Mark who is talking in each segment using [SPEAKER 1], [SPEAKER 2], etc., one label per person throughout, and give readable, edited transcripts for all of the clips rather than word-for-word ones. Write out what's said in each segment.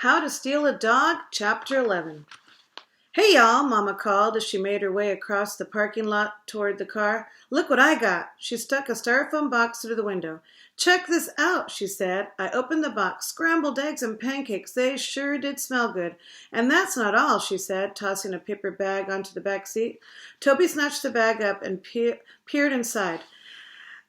[SPEAKER 1] How to Steal a Dog, Chapter 11. Hey y'all, Mama called as she made her way across the parking lot toward the car. Look what I got. She stuck a styrofoam box through the window. Check this out, she said. I opened the box. Scrambled eggs and pancakes. They sure did smell good. And that's not all, she said, tossing a paper bag onto the back seat. Toby snatched the bag up and peered inside.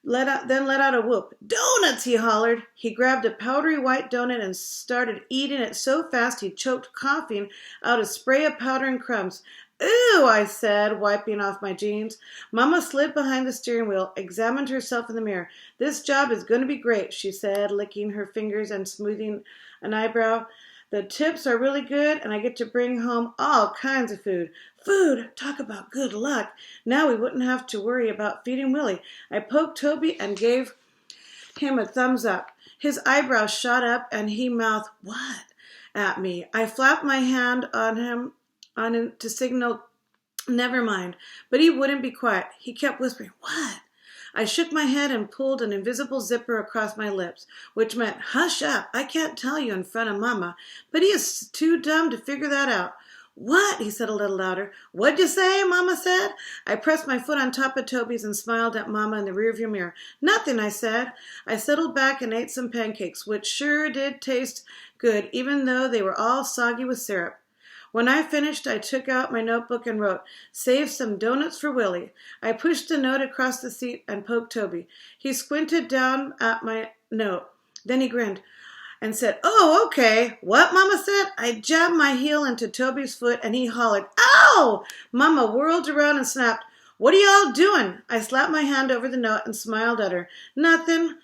[SPEAKER 1] Then let out a whoop. Donuts, he hollered. He grabbed a powdery white donut and started eating it so fast he choked, coughing out a spray of powder and crumbs. Ooh, I said, wiping off my jeans. Mama slid behind the steering wheel, examined herself in the mirror. This job is going to be great, she said, licking her fingers and smoothing an eyebrow. The tips are really good, and I get to bring home all kinds of food. Food! Talk about good luck. Now we wouldn't have to worry about feeding Willie. I poked Toby and gave him a thumbs up. His eyebrows shot up, and he mouthed, "What?" at me. I flapped my hand on him to signal, "Never mind." But he wouldn't be quiet. He kept whispering, "What?" I shook my head and pulled an invisible zipper across my lips, which meant, "Hush up, I can't tell you in front of Mama." But he is too dumb to figure that out. "What?" he said a little louder. "What'd you say?" Mama said. I pressed my foot on top of Toby's and smiled at Mama in the rearview mirror. "Nothing," I said. I settled back and ate some pancakes, which sure did taste good, even though they were all soggy with syrup. When I finished, I took out my notebook and wrote, "Save some donuts for Willie." I pushed the note across the seat and poked Toby. He squinted down at my note. Then he grinned and said, "Oh, okay." "What?" Mama said. I jabbed my heel into Toby's foot and he hollered, "Ow!" Mama whirled around and snapped, "What are y'all doing?" I slapped my hand over the note and smiled at her. "Nothing."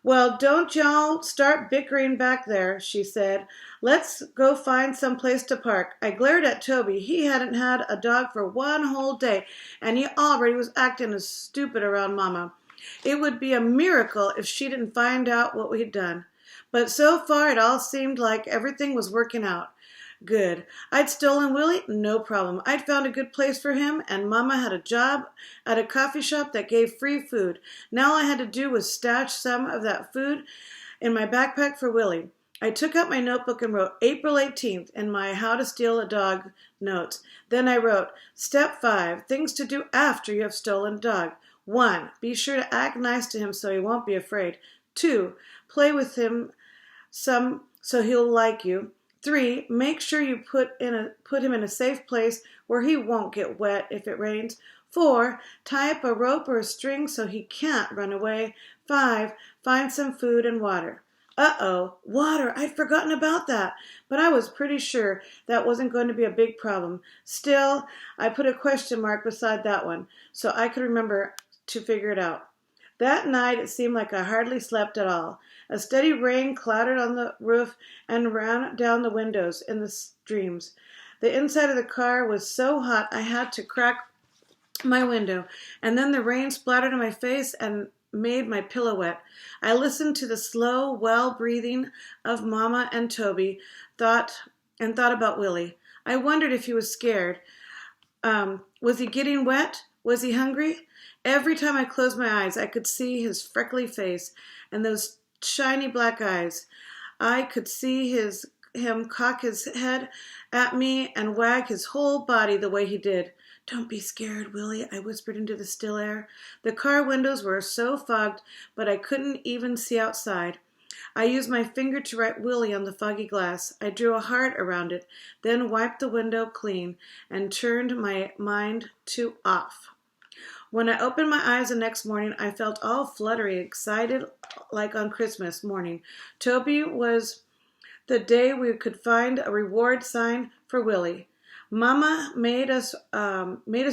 [SPEAKER 1] "Well, don't y'all start bickering back there," she said. "Let's go find some place to park." I glared at Toby. He hadn't had a dog for one whole day, and he already was acting as stupid around Mama. It would be a miracle if she didn't find out what we'd done. But so far it all seemed like everything was working out. Good. I'd stolen Willie? No problem. I'd found a good place for him, and Mama had a job at a coffee shop that gave free food. Now all I had to do was stash some of that food in my backpack for Willie. I took out my notebook and wrote April 18th in my How to Steal a Dog notes. Then I wrote, Step 5, things to do after you have stolen a dog. 1. Be sure to act nice to him so he won't be afraid. 2. Play with him some so he'll like you. 3. Make sure you put him in a safe place where he won't get wet if it rains. 4. Tie up a rope or a string so he can't run away. 5. Find some food and water. Uh-oh, water. I'd forgotten about that, but I was pretty sure that wasn't going to be a big problem. Still, I put a question mark beside that one so I could remember to figure it out. That night, it seemed like I hardly slept at all. A steady rain clattered on the roof and ran down the windows in the streams. The inside of the car was so hot I had to crack my window, and then the rain splattered on my face and made my pillow wet. I listened to the slow, well-breathing of Mama and Toby, thought about Willie. I wondered if he was scared. Was he getting wet? Was he hungry? Every time I closed my eyes, I could see his freckly face and those shiny black eyes. I could see him cock his head at me and wag his whole body the way he did. "Don't be scared, Willie," I whispered into the still air. The car windows were so fogged, but I couldn't even see outside. I used my finger to write Willie on the foggy glass. I drew a heart around it, then wiped the window clean and turned my mind to off. When I opened my eyes the next morning, I felt all fluttery, excited like on Christmas morning. Toby was the day we could find a reward sign for Willie. Mama made us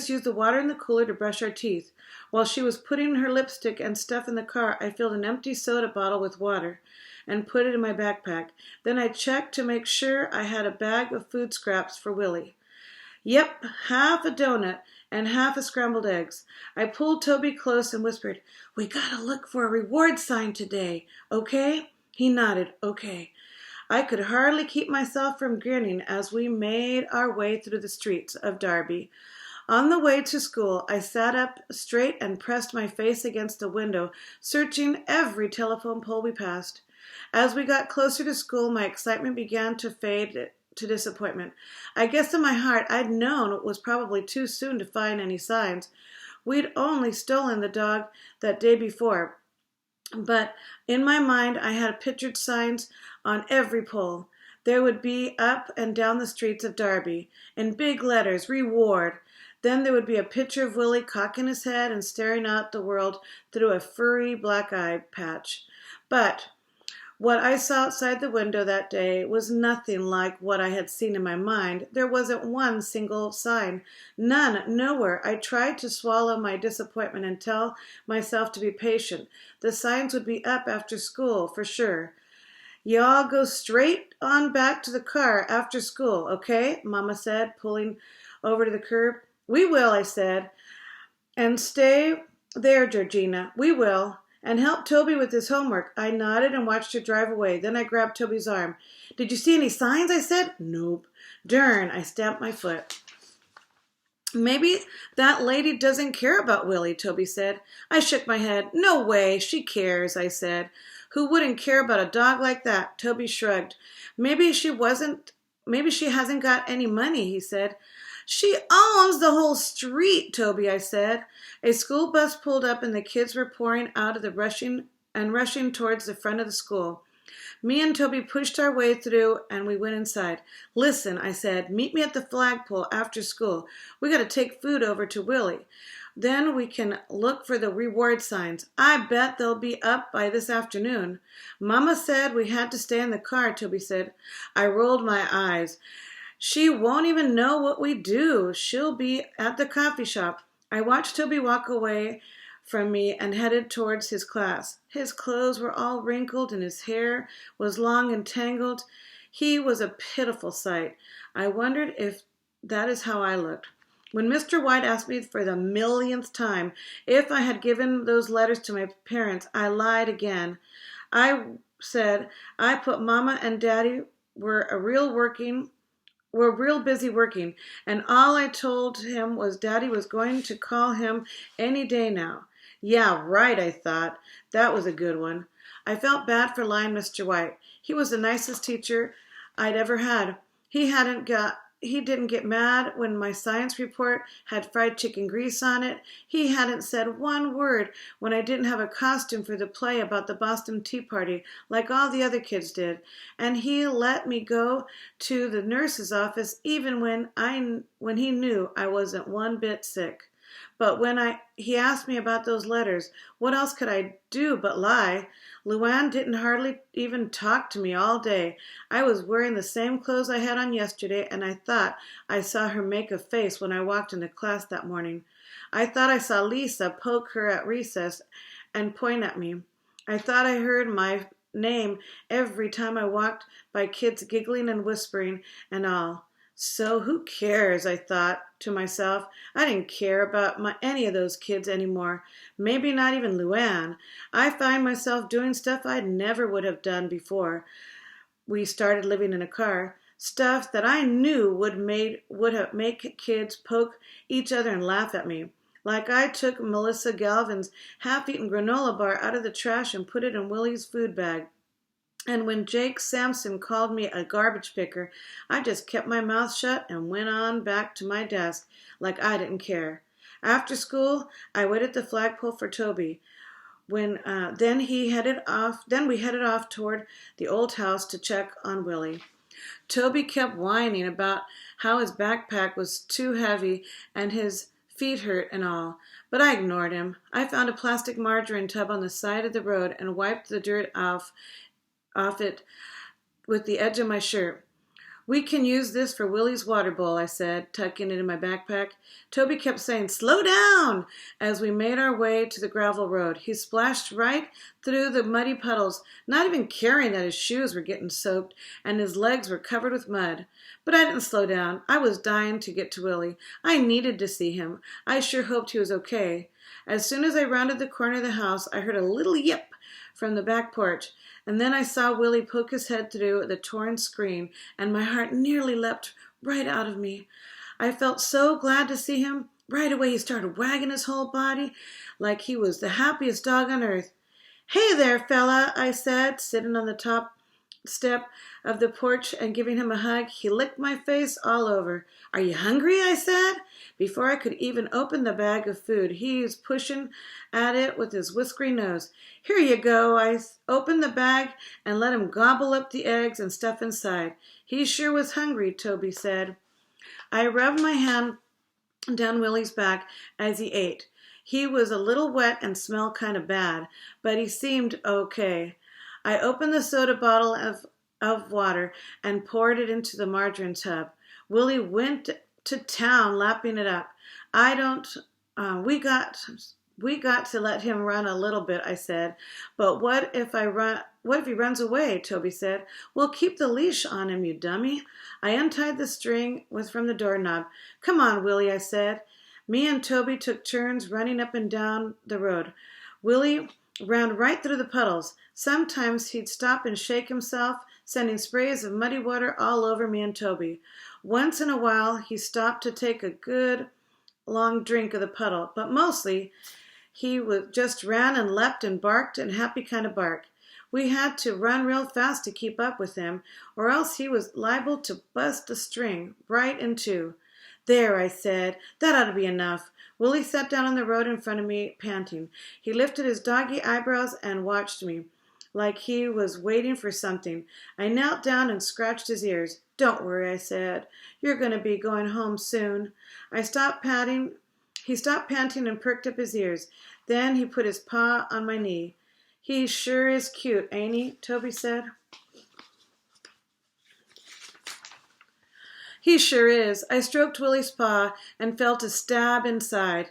[SPEAKER 1] use the water in the cooler to brush our teeth. While she was putting her lipstick and stuff in the car, I filled an empty soda bottle with water and put it in my backpack. Then I checked to make sure I had a bag of food scraps for Willie. Yep, half a donut and half a scrambled eggs. I pulled Toby close and whispered, "We gotta look for a reward sign today, okay?" He nodded, okay. I could hardly keep myself from grinning as we made our way through the streets of Derby. On the way to school, I sat up straight and pressed my face against the window, searching every telephone pole we passed. As we got closer to school, my excitement began to fade to disappointment. I guess in my heart I'd known it was probably too soon to find any signs. We'd only stolen the dog that day before, but in my mind I had pictured signs on every pole. There would be up and down the streets of Derby, in big letters, "Reward." Then there would be a picture of Willie cocking his head and staring out at the world through a furry black eye patch. But what I saw outside the window that day was nothing like what I had seen in my mind. There wasn't one single sign. None, nowhere. I tried to swallow my disappointment and tell myself to be patient. The signs would be up after school, for sure. "Y'all go straight on back to the car after school, okay?" Mama said, pulling over to the curb. "We will," I said. "And stay there, Georgina. We will. And help Toby with his homework." I nodded and watched her drive away. Then I grabbed Toby's arm. "Did you see any signs?" I said. "Nope." "Darn," I stamped my foot. "Maybe that lady doesn't care about Willie," Toby said. I shook my head. "No way, she cares," I said. "Who wouldn't care about a dog like that?" Toby shrugged. Maybe she hasn't got any money," he said. "She owns the whole street, Toby," I said. A school bus pulled up and the kids were pouring out of the rushing towards the front of the school. Me and Toby pushed our way through and we went inside. "Listen," I said, "meet me at the flagpole after school. We got to take food over to Willie. Then we can look for the reward signs. I bet they'll be up by this afternoon." "Mama said we had to stay in the car," Toby said. I rolled my eyes. "She won't even know what we do. She'll be at the coffee shop." I watched Toby walk away from me and headed towards his class. His clothes were all wrinkled and his hair was long and tangled. He was a pitiful sight. I wondered if that is how I looked. When Mr. White asked me for the millionth time if I had given those letters to my parents, I lied again. I said I put Mama and Daddy were real busy working, and all I told him was Daddy was going to call him any day now. Yeah, right, I thought. That was a good one. I felt bad for lying Mr. White. He was the nicest teacher I'd ever had. He didn't get mad when my science report had fried chicken grease on it. He hadn't said one word when I didn't have a costume for the play about the Boston Tea Party like all the other kids did. And he let me go to the nurse's office even when he knew I wasn't one bit sick. But when he asked me about those letters, what else could I do but lie? Luann didn't hardly even talk to me all day. I was wearing the same clothes I had on yesterday, and I thought I saw her make a face when I walked into class that morning. I thought I saw Lisa poke her at recess and point at me. I thought I heard my name every time I walked by, kids giggling and whispering and all. So who cares, I thought to myself. I didn't care about any of those kids anymore. Maybe not even Luann. I find myself doing stuff I never would have done before we started living in a car. Stuff that I knew would make kids poke each other and laugh at me. Like I took Melissa Galvin's half-eaten granola bar out of the trash and put it in Willie's food bag. And when Jake Sampson called me a garbage picker, I just kept my mouth shut and went on back to my desk like I didn't care. After school, I waited at the flagpole for Toby. Then we headed off toward the old house to check on Willie. Toby kept whining about how his backpack was too heavy and his feet hurt and all, but I ignored him. I found a plastic margarine tub on the side of the road and wiped the dirt off it with the edge of my shirt. "We can use this for Willie's water bowl," I said, tucking it in my backpack. Toby kept saying, "Slow down," as we made our way to the gravel road. He splashed right through the muddy puddles, not even caring that his shoes were getting soaked and his legs were covered with mud. But I didn't slow down. I was dying to get to Willie. I needed to see him. I sure hoped he was okay. As soon as I rounded the corner of the house, I heard a little yip from the back porch, and then I saw Willie poke his head through the torn screen, and my heart nearly leapt right out of me. I felt so glad to see him. Right away he started wagging his whole body like he was the happiest dog on earth. "Hey there, fella," I said, sitting on the top step of the porch and giving him a hug. He licked my face all over. "Are you hungry?" I said. Before I could even open the bag of food, he was pushing at it with his whiskery nose. "Here you go." I opened the bag and let him gobble up the eggs and stuff inside. He sure was hungry, Toby said. I rubbed my hand down Willie's back as he ate. He was a little wet and smelled kind of bad, but he seemed okay. I opened the soda bottle of water and poured it into the margarine tub. Willie went to town lapping it up. I don't, we got to let him run a little bit, I said. But what if he runs away? Toby said. We'll keep the leash on him, you dummy. I untied the string from the doorknob. Come on, Willie, I said. Me and Toby took turns running up and down the road. Willie ran right through the puddles. Sometimes he'd stop and shake himself, sending sprays of muddy water all over me and Toby. Once in a while, he stopped to take a good long drink of the puddle, but mostly he just ran and leapt and barked and happy kind of bark. We had to run real fast to keep up with him, or else he was liable to bust a string right in two. There, I said, that ought to be enough. Willie sat down on the road in front of me, panting. He lifted his doggy eyebrows and watched me, like he was waiting for something. I knelt down and scratched his ears. Don't worry, I said. You're going to be going home soon. He stopped panting and perked up his ears. Then he put his paw on my knee. He sure is cute, ain't he? Toby said. He sure is. I stroked Willie's paw and felt a stab inside.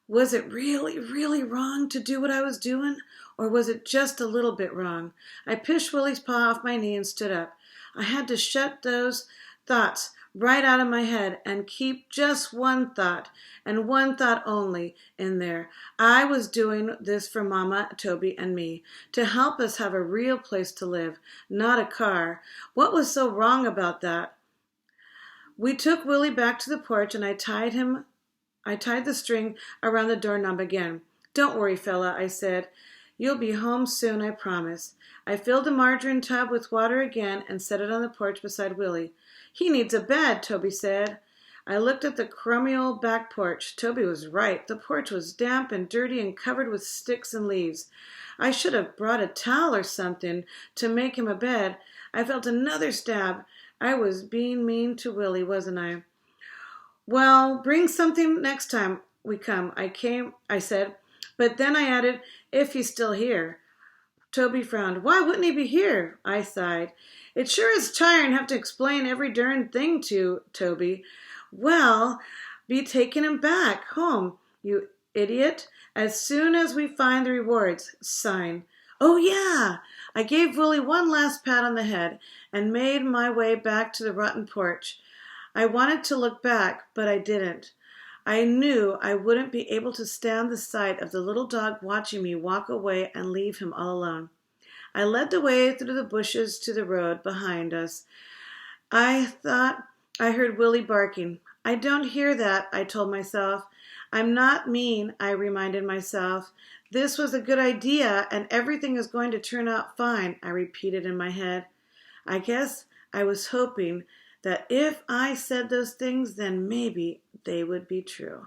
[SPEAKER 1] Was it really, really wrong to do what I was doing? Or was it just a little bit wrong? I pushed Willie's paw off my knee and stood up. I had to shut those thoughts right out of my head and keep just one thought, and one thought only, in there. I was doing this for Mama, Toby, and me, to help us have a real place to live, not a car. What was so wrong about that? We took Willie back to the porch, and I tied the string around the doorknob again. Don't worry, fella, I said. You'll be home soon, I promise. I filled the margarine tub with water again and set it on the porch beside Willie. He needs a bed, Toby said. I looked at the crummy old back porch. Toby was right. The porch was damp and dirty and covered with sticks and leaves. I should have brought a towel or something to make him a bed. I felt another stab. I was being mean to Willie, wasn't I? Well, bring something next time we come, I said. But then I added, if he's still here. Toby frowned. Why wouldn't he be here? I sighed. It sure is tiring to have to explain every darn thing to Toby. Well, be taking him back home, you idiot, as soon as we find the rewards. Sign. Oh, yeah. I gave Willie one last pat on the head and made my way back to the rotten porch. I wanted to look back, but I didn't. I knew I wouldn't be able to stand the sight of the little dog watching me walk away and leave him all alone. I led the way through the bushes to the road behind us. I thought I heard Willie barking. I don't hear that, I told myself. I'm not mean, I reminded myself. This was a good idea, and everything is going to turn out fine, I repeated in my head. I guess I was hoping that if I said those things, then maybe they would be true.